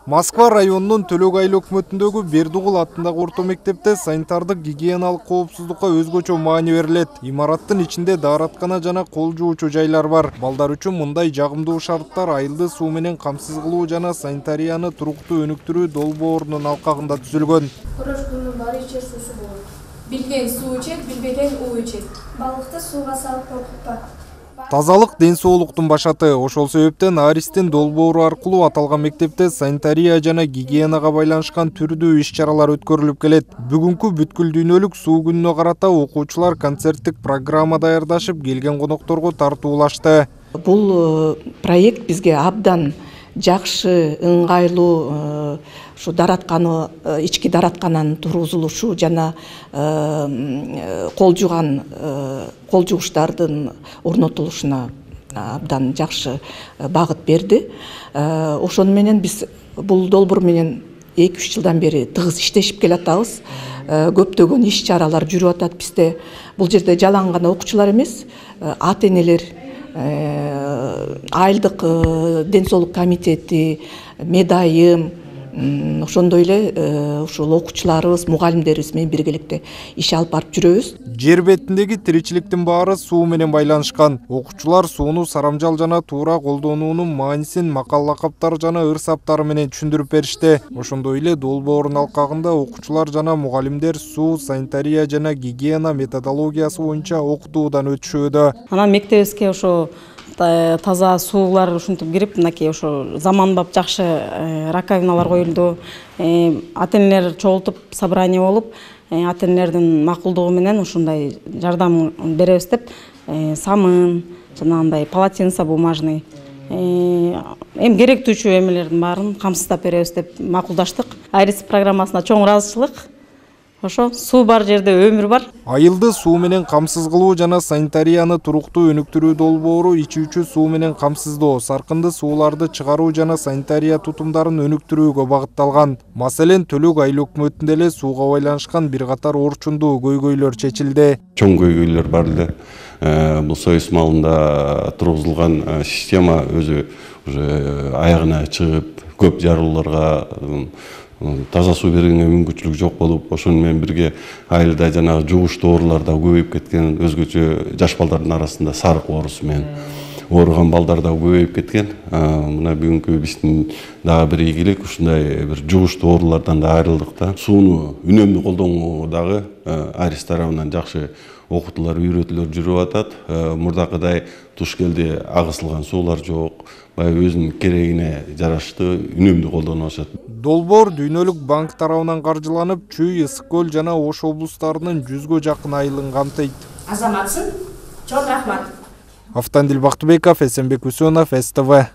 Москва районунун Төлөк айыл өкмөтүндөгү Бердугул атындагы орто мектепте санитардык гигиеналык коопсуздукка өзгөчө маани берилет. Имараттын ичинде даараткана жана кол жуучу жайлар бар. Балдар үчүн мындай жагымдуу шарттар айылды суу менен камсыз кылуу жана санитарияны туруктуу өнүктүрүү долбоорунун алкагында түзүлгөн. Курушкунун баары ичер суусу болот. Билген суу ичет, билбеген уу ичет. Балыкты сууга салып коркутпа. Тазалык ден соолуктун башаты. Ошол себептен Аристин долбоору аркылуу аталган мектепте санитария жана гигиенага байланышкан түрдүү иш-чаралар өткөрүлүп келет. Бүгүнкү бүткүл дүйнөлүк суу күнүнө карата окуучулар концерттик программа даярдашып, келген конокторго тартуулашты. Бул проект бизге абдан жакшы, ыңгайлуу, ушу даратканы, ички дараткананын тургузулушу жана кол жуугучтардын орнотулушуна абдан жакшы багыт берди. Ошону менен биз бул долбоор менен 2-3 жылдан бери тыгыз иштешип келатабыз. Көптөгөн иш-чаралар жүрүп атат бизде. Бул жерде жалаң гана окуучулар эмес, ата-энелер, айылдык ден соолук комитети, медайым, ошондой эле ушул окуучуларыбыз, мугалимдерибиз менен биргеликте иш алып барып жүрөбүз. Жер бетиндеги тиричиликтин баары суу менен байланышкан. Окуучулар сууну сарамжал жана туура колдонуунун маанисин макал лакаптар жана ырсаптары менен түшүндүрүп беришти. Ошондой эле долбоордун алкагында окуучулар жана мугалимдер суу, санитария жана гигиена методологиясы боюнча окутуудан өтүшүүдө. Анан мектебибизге ошо таза суулар ушинтип кирип, мынакей ошо заманбап жакшы раковиналар коюлду. Ата-энелер чогултуп собрание болуп, ата-энелердин макулдугу менен ушундай жардам беребиз деп, самын, жанагындай полотенце бумажный, эми керектүүчү эмелердин баарын камсыздап беребиз деп макулдаштык. Айрис программасына чоң ыраазычылык. Ошо суу бар жерде өмүр бар. Айылды суу менен камсыз кылуу жана санитарияны туруктуу өнүктүрүү долбоору ичүүчү суу менен камсыздоо, саркынды сууларды чыгаруу жана санитария тутумдарын өнүктүрүүгө багытталган. Маселен, Төлөк айыл өкмөтүндө эле сууга байланышкан бир катар орчундуу көйгөйлөр чечилди. Чоң көйгөйлөр бар эле. Бул Союз маалында тургузулган система өзү уже аягына чыгып, көп жарылууларга таза суу бергенге мүмкүнчүлүк жок болуп, ошону менен бирге айылда жанагы жугуштуу оорулар да көбөйүп кеткен. Өзгөчө жаш балдардын арасында сарык оорусу менен ооруган балдар да көбөйүп кеткен. Мына бүгүнкү биздин дагы бир ийгилик, ушундай бир жугуштуу оорулардан да айрылдык да. Сууну үнөмдүү колдонуу дагы Арис тарабынан жакшы окутуулар, үйрөтүүлөр жүрүп атат. Мурдакыдай туш келди агысылган суулар жок. Баягы өзүнүн керегине жараштуу үнөмдүү колдонуп атышат. Долбоор Дүйнөлүк банк тарабынан каржыланып, Чүй, Ысык көл жана Ош облустарынын 100гө жакын айылын камтыйт. Азаматсың, чоң рахмат. Автандил Бактыбеков, Эсенбек Үсөнов, СТВ.